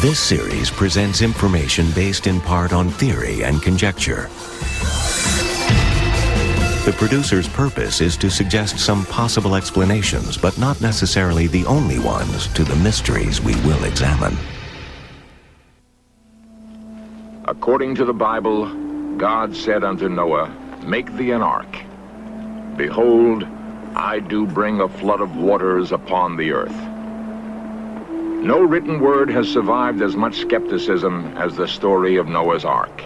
This series presents information based in part on theory and conjecture. The producer's purpose is to suggest some possible explanations, but not necessarily the only ones, to the mysteries we will examine. According to the Bible, God said unto Noah, "Make thee an ark. Behold, I do bring a flood of waters upon the earth." No written word has survived as much skepticism as the story of Noah's Ark.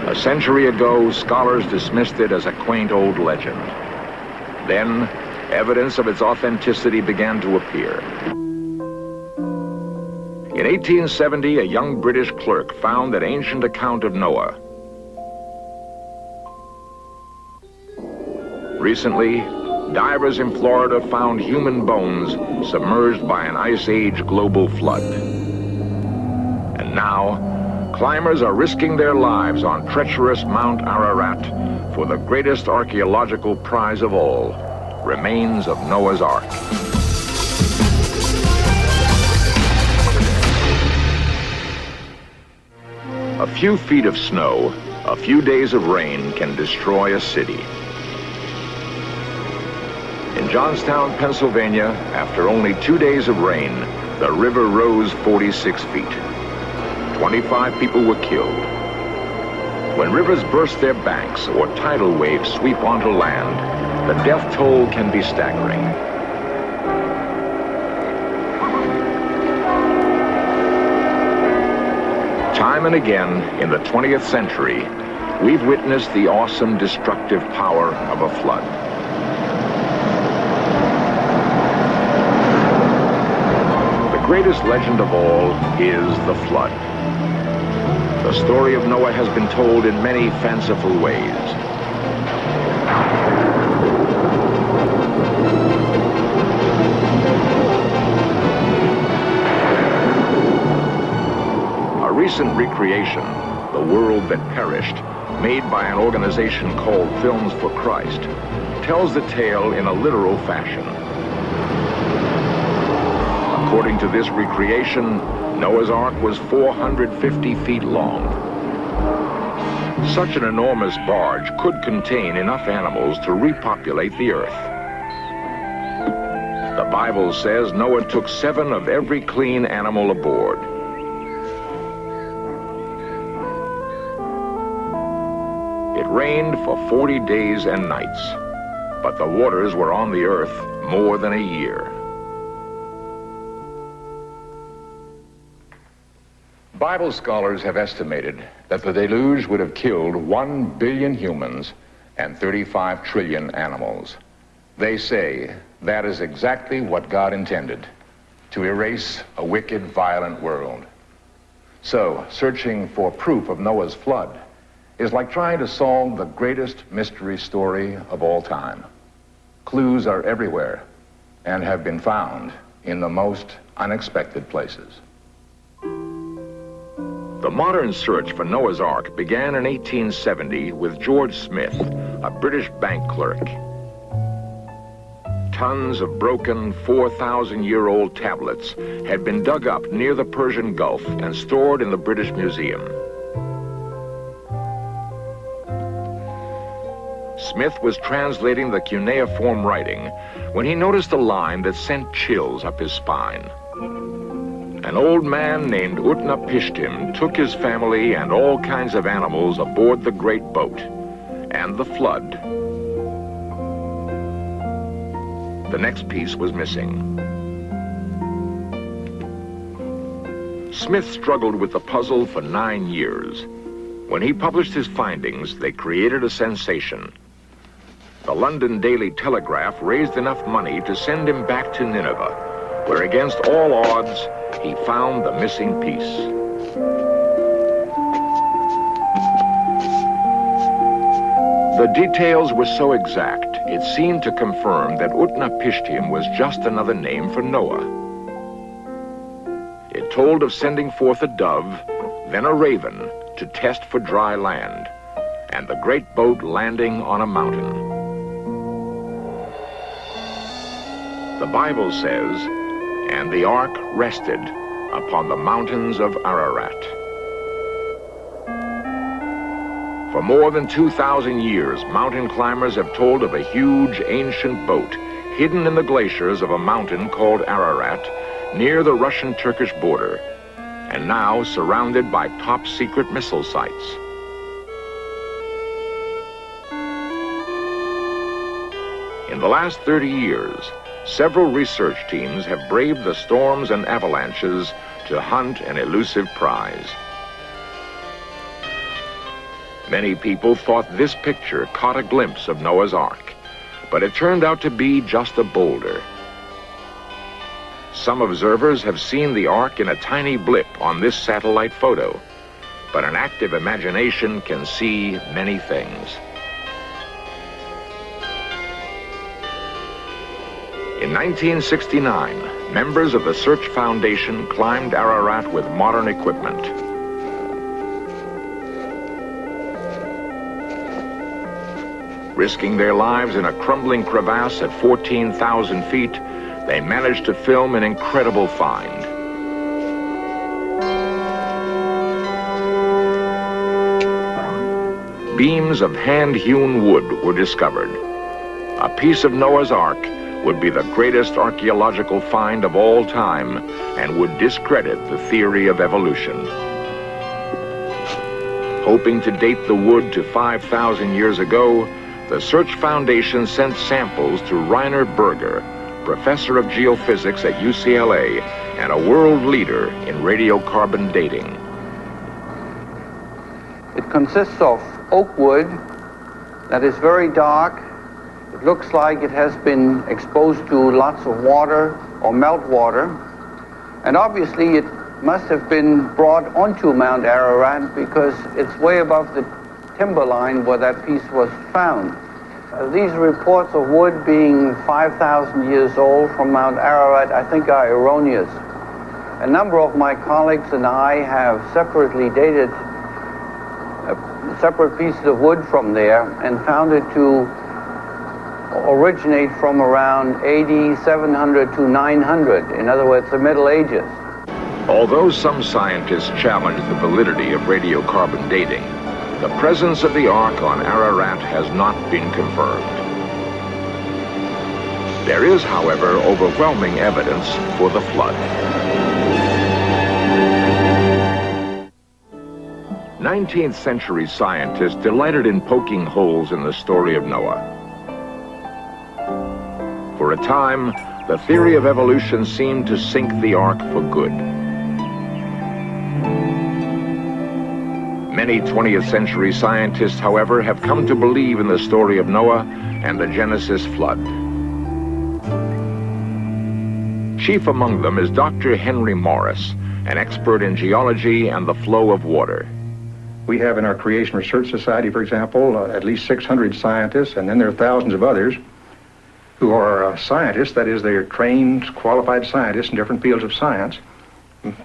A century ago, scholars dismissed it as a quaint old legend. Then, evidence of its authenticity began to appear. In 1870, a young British clerk found an ancient account of Noah. Recently, divers in Florida found human bones submerged by an Ice Age global flood. And now, climbers are risking their lives on treacherous Mount Ararat for the greatest archaeological prize of all, remains of Noah's Ark. A few feet of snow, a few days of rain can destroy a city. In Johnstown, Pennsylvania, after only 2 days of rain, the river rose 46 feet. 25 people were killed. When rivers burst their banks or tidal waves sweep onto land, the death toll can be staggering. Time and again in the 20th century, we've witnessed the awesome destructive power of a flood. The greatest legend of all is the flood. The story of Noah has been told in many fanciful ways. A recent recreation, The World That Perished, made by an organization called Films for Christ, tells the tale in a literal fashion. According to this recreation, Noah's Ark was 450 feet long. Such an enormous barge could contain enough animals to repopulate the earth. The Bible says Noah took 7 of every clean animal aboard. It rained for 40 days and nights, but the waters were on the earth more than a year. Bible scholars have estimated that the deluge would have killed 1 billion humans and 35 trillion animals. They say that is exactly what God intended, to erase a wicked, violent world. So, searching for proof of Noah's flood is like trying to solve the greatest mystery story of all time. Clues are everywhere and have been found in the most unexpected places. The modern search for Noah's Ark began in 1870 with George Smith, a British bank clerk. Tons of broken 4,000-year-old tablets had been dug up near the Persian Gulf and stored in the British Museum. Smith was translating the cuneiform writing when he noticed a line that sent chills up his spine. An old man named Utnapishtim took his family and all kinds of animals aboard the great boat, and the flood. The next piece was missing. Smith struggled with the puzzle for 9 years. When he published his findings, they created a sensation. The London Daily Telegraph raised enough money to send him back to Nineveh, where against all odds, he found the missing piece. The details were so exact, it seemed to confirm that Utnapishtim was just another name for Noah. It told of sending forth a dove, then a raven, to test for dry land, and the great boat landing on a mountain. The Bible says, "And the ark rested upon the mountains of Ararat." For more than 2,000 years, mountain climbers have told of a huge ancient boat hidden in the glaciers of a mountain called Ararat near the Russian-Turkish border, and now surrounded by top-secret missile sites. In the last 30 years, several research teams have braved the storms and avalanches to hunt an elusive prize. Many people thought this picture caught a glimpse of Noah's Ark, but it turned out to be just a boulder. Some observers have seen the Ark in a tiny blip on this satellite photo, but an active imagination can see many things. In 1969, members of the Search Foundation climbed Ararat with modern equipment. Risking their lives in a crumbling crevasse at 14,000 feet, they managed to film an incredible find. Beams of hand-hewn wood were discovered. A piece of Noah's Ark would be the greatest archaeological find of all time and would discredit the theory of evolution. Hoping to date the wood to 5,000 years ago, the Search Foundation sent samples to Rainer Berger, professor of geophysics at UCLA and a world leader in radiocarbon dating. It consists of oak wood that is very dark. It looks like it has been exposed to lots of water or meltwater. And obviously it must have been brought onto Mount Ararat because it's way above the timberline where that piece was found. These reports of wood being 5,000 years old from Mount Ararat, I think, are erroneous. A number of my colleagues and I have separately dated separate pieces of wood from there and found it to originate from around AD 700 to 900, in other words, the Middle Ages. Although some scientists challenge the validity of radiocarbon dating, the presence of the Ark on Ararat has not been confirmed. There is, however, overwhelming evidence for the flood. 19th century scientists delighted in poking holes in the story of Noah. For a time, the theory of evolution seemed to sink the Ark for good. Many 20th century scientists, however, have come to believe in the story of Noah and the Genesis flood. Chief among them is Dr. Henry Morris, an expert in geology and the flow of water. We have in our Creation Research Society, for example, at least 600 scientists, and then there are thousands of others who are scientists, that is, they're trained, qualified scientists in different fields of science.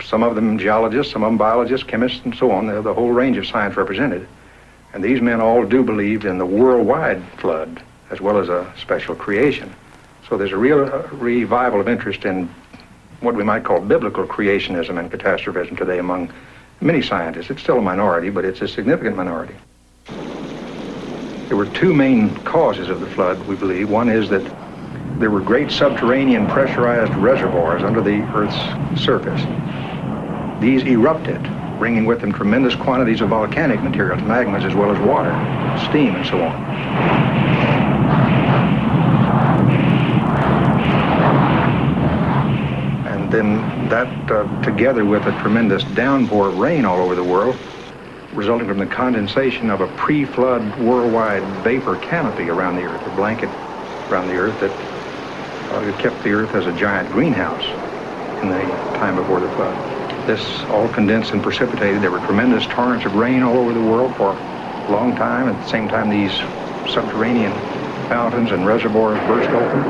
Some of them geologists, some of them biologists, chemists, and so on. They have the whole range of science represented. And these men all do believe in the worldwide flood, as well as a special creation. So there's a real revival of interest in what we might call biblical creationism and catastrophism today among many scientists. It's still a minority, but it's a significant minority. There were two main causes of the flood, we believe. One is that there were great subterranean pressurized reservoirs under the Earth's surface. These erupted, bringing with them tremendous quantities of volcanic materials, magmas, as well as water, steam, and so on. And then that, together with a tremendous downpour of rain all over the world, resulting from the condensation of a pre-flood worldwide vapor canopy around the Earth, a blanket around the Earth that kept the Earth as a giant greenhouse in the time before the flood. This all condensed and precipitated. There were tremendous torrents of rain all over the world for a long time. At the same time, these subterranean fountains and reservoirs burst open.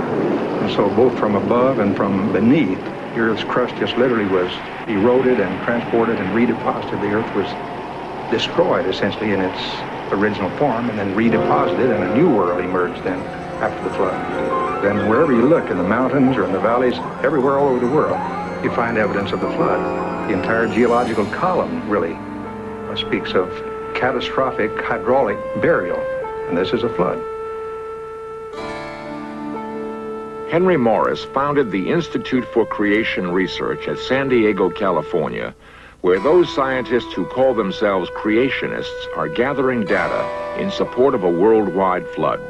And so both from above and from beneath, the Earth's crust just literally was eroded and transported and redeposited. The Earth was destroyed, essentially, in its original form, and then redeposited, and a new world emerged then. after the flood. Then wherever you look, in the mountains or in the valleys, everywhere all over the world, you find evidence of the flood. The entire geological column really speaks of catastrophic hydraulic burial, and this is a flood. Henry Morris founded the Institute for Creation Research at San Diego, California, where those scientists who call themselves creationists are gathering data in support of a worldwide flood.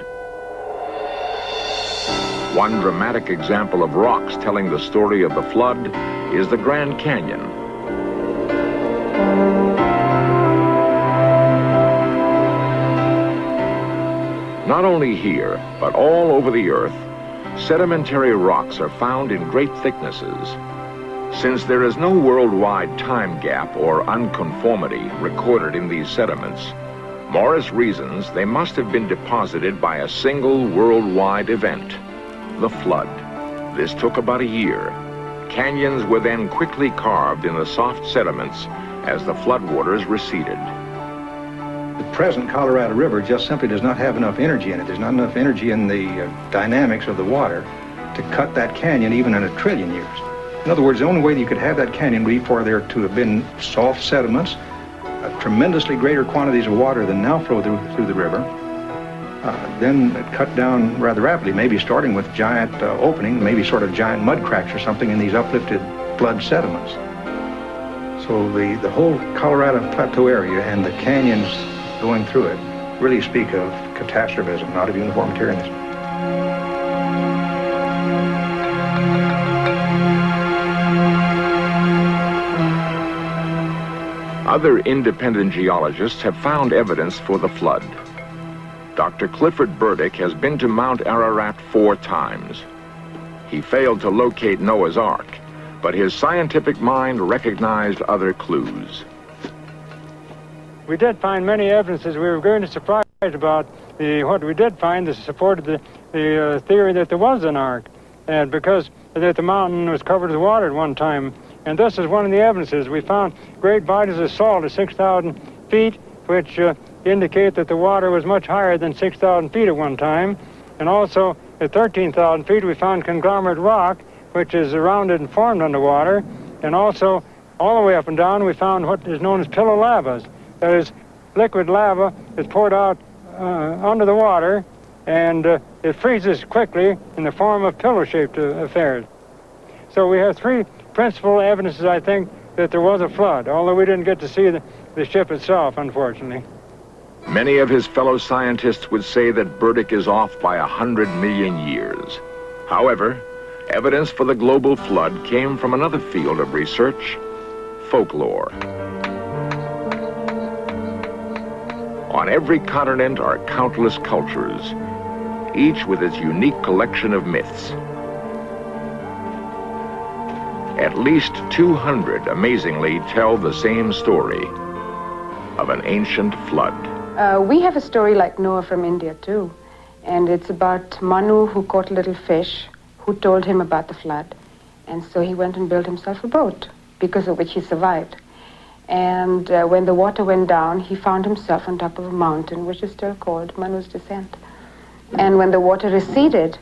One dramatic example of rocks telling the story of the flood is the Grand Canyon. Not only here, but all over the earth, sedimentary rocks are found in great thicknesses. Since there is no worldwide time gap or unconformity recorded in these sediments, Morris reasons they must have been deposited by a single worldwide event, the flood. This took about a year. Canyons were then quickly carved in the soft sediments as the floodwaters receded. The present Colorado River just simply does not have enough energy in it. There's not enough energy in the dynamics of the water to cut that canyon even in 1 trillion years. In other words, the only way that you could have that canyon would be for there to have been soft sediments, tremendously greater quantities of water than now flow through the river, then it cut down rather rapidly, maybe starting with giant opening, maybe sort of giant mud cracks or something in these uplifted flood sediments. So the whole Colorado Plateau area and the canyons going through it really speak of catastrophism, not of uniformitarianism. Other independent geologists have found evidence for the flood. Dr. Clifford Burdick has been to Mount Ararat 4 times. He failed to locate Noah's Ark, but his scientific mind recognized other clues. We did find many evidences. We were very surprised about what we did find that supported the theory that there was an ark, and because that the mountain was covered with water at one time. And this is one of the evidences. We found great bodies of salt at 6,000 feet, which indicate that the water was much higher than 6,000 feet at one time. And also at 13,000 feet, we found conglomerate rock, which is rounded and formed underwater. And also, all the way up and down, we found what is known as pillow lavas. That is, liquid lava is poured out under the water, and it freezes quickly in the form of pillow-shaped affairs. So we have 3 principal evidences, I think, that there was a flood, although we didn't get to see the ship itself, unfortunately. Many of his fellow scientists would say that Burdick is off by 100 million years. However, evidence for the global flood came from another field of research, folklore. On every continent are countless cultures, each with its unique collection of myths. At least 200, amazingly, tell the same story of an ancient flood. We have a story like Noah from India, too. And it's about Manu, who caught a little fish, who told him about the flood. And so he went and built himself a boat, because of which he survived. And when the water went down, he found himself on top of a mountain, which is still called Manu's Descent. And when the water receded,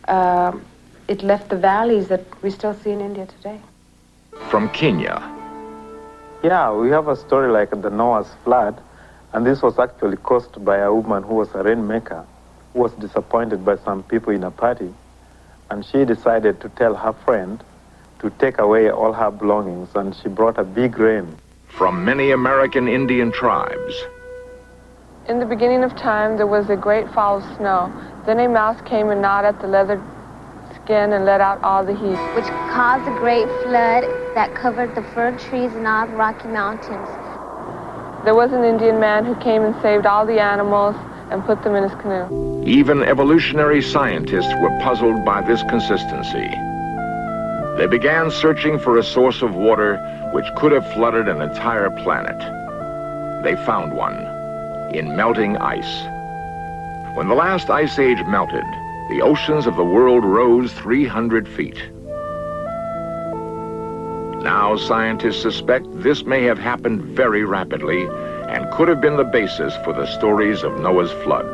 it left the valleys that we still see in India today. From Kenya. Yeah, we have a story like the Noah's flood, and this was actually caused by a woman who was a rainmaker, who was disappointed by some people in a party, and she decided to tell her friend to take away all her belongings, and she brought a big rain. From many American Indian tribes. In the beginning of time, there was a great fall of snow. Then a mouse came and gnawed at the leather skin and let out all the heat, which caused a great flood that covered the fir trees and all the Rocky Mountains. There was an Indian man who came and saved all the animals and put them in his canoe. Even evolutionary scientists were puzzled by this consistency. They began searching for a source of water which could have flooded an entire planet. They found one in melting ice. When the last ice age melted, the oceans of the world rose 300 feet. Now scientists suspect this may have happened very rapidly and could have been the basis for the stories of Noah's flood.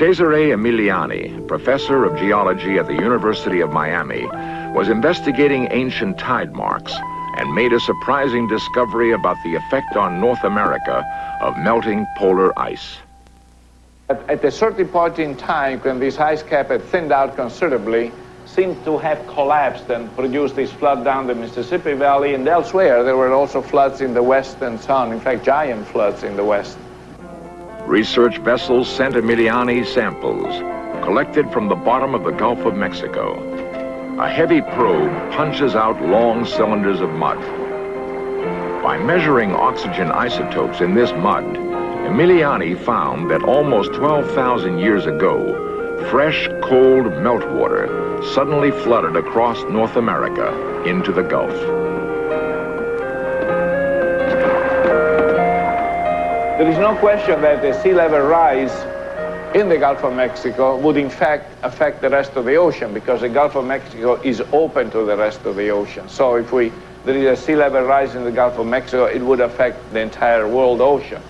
Cesare Emiliani, professor of geology at the University of Miami, was investigating ancient tide marks and made a surprising discovery about the effect on North America of melting polar ice. At a certain point in time, when this ice cap had thinned out considerably, seemed to have collapsed and produced this flood down the Mississippi Valley, and elsewhere there were also floods in the west and so on, in fact giant floods in the west. Research vessels sent Emiliani samples collected from the bottom of the Gulf of Mexico. A heavy probe punches out long cylinders of mud. By measuring oxygen isotopes in this mud, Emiliani found that almost 12,000 years ago, fresh, cold meltwater suddenly flooded across North America into the Gulf. There is no question that the sea level rise in the Gulf of Mexico would in fact affect the rest of the ocean, because the Gulf of Mexico is open to the rest of the ocean. So if there is a sea level rise in the Gulf of Mexico, it would affect the entire world ocean.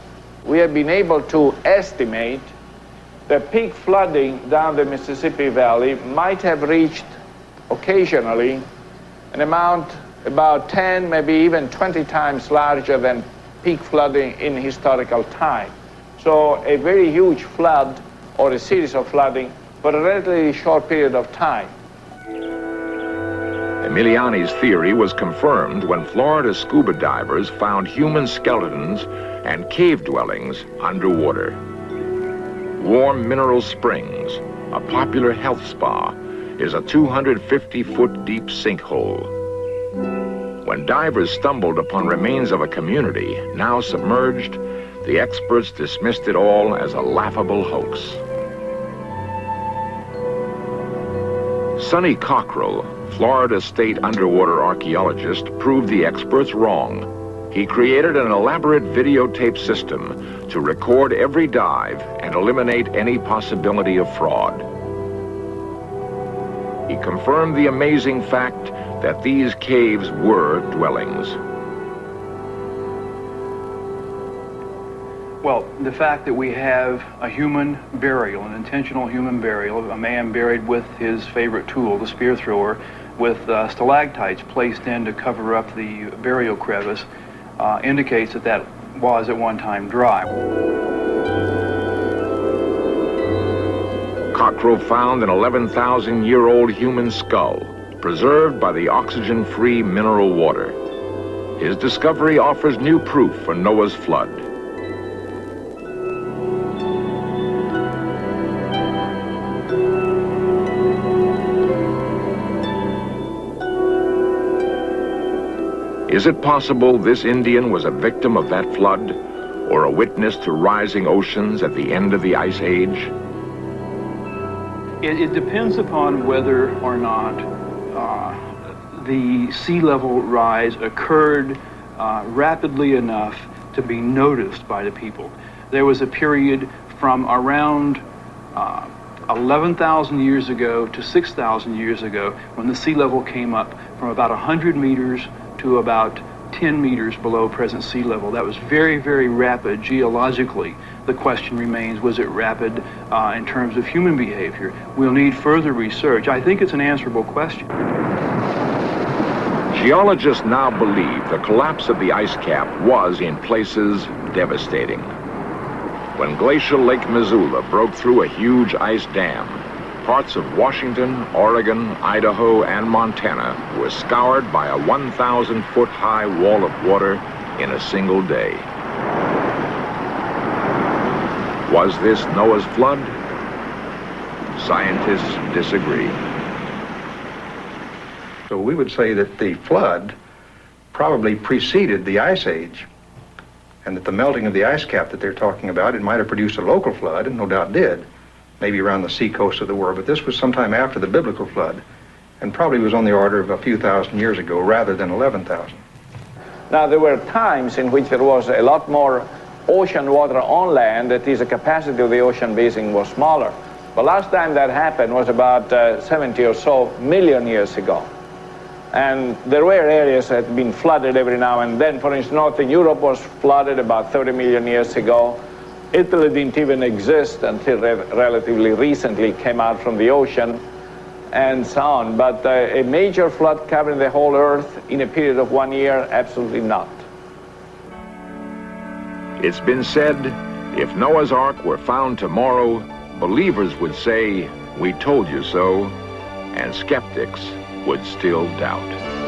We have been able to estimate that peak flooding down the Mississippi Valley might have reached occasionally an amount about 10, maybe even 20 times larger than peak flooding in historical time. So a very huge flood or a series of flooding for a relatively short period of time. Emiliani's theory was confirmed when Florida scuba divers found human skeletons and cave dwellings underwater. Warm Mineral Springs, a popular health spa, is a 250-foot deep sinkhole. When divers stumbled upon remains of a community now submerged, the experts dismissed it all as a laughable hoax. Sonny Cockrell, Florida State underwater archaeologist, proved the experts wrong. He created an elaborate videotape system to record every dive and eliminate any possibility of fraud. He confirmed the amazing fact that these caves were dwellings. Well, the fact that we have a human burial, an intentional human burial, a man buried with his favorite tool, the spear thrower, with stalactites placed in to cover up the burial crevice, indicates that that was at one time dry. Cockrell found an 11,000-year-old human skull, preserved by the oxygen-free mineral water. His discovery offers new proof for Noah's flood. Is it possible this Indian was a victim of that flood, or a witness to rising oceans at the end of the Ice Age? It depends upon whether or not the sea level rise occurred rapidly enough to be noticed by the people. There was a period from around 11,000 years ago to 6,000 years ago when the sea level came up from about 100 meters to about 10 meters below present sea level. That was very, very rapid geologically. The question remains, was it rapid in terms of human behavior? We'll need further research. I think it's an answerable question. Geologists now believe the collapse of the ice cap was, in places, devastating. When glacial Lake Missoula broke through a huge ice dam, parts of Washington, Oregon, Idaho, and Montana were scoured by a 1,000-foot-high wall of water in a single day. Was this Noah's flood? Scientists disagree. So we would say that the flood probably preceded the Ice Age, and that the melting of the ice cap that they're talking about, it might have produced a local flood, and no doubt did, maybe around the seacoast of the world, but this was sometime after the biblical flood, and probably was on the order of a few thousand years ago rather than 11,000. Now, there were times in which there was a lot more ocean water on land, that is, the capacity of the ocean basin was smaller. The last time that happened was about 70 or so million years ago. And there were areas that had been flooded every now and then. For instance, Northern Europe was flooded about 30 million years ago. Italy didn't even exist until relatively recently, came out from the ocean, and so on. But a major flood covering the whole Earth in a period of 1 year, absolutely not. It's been said, if Noah's Ark were found tomorrow, believers would say, "We told you so," and skeptics would still doubt.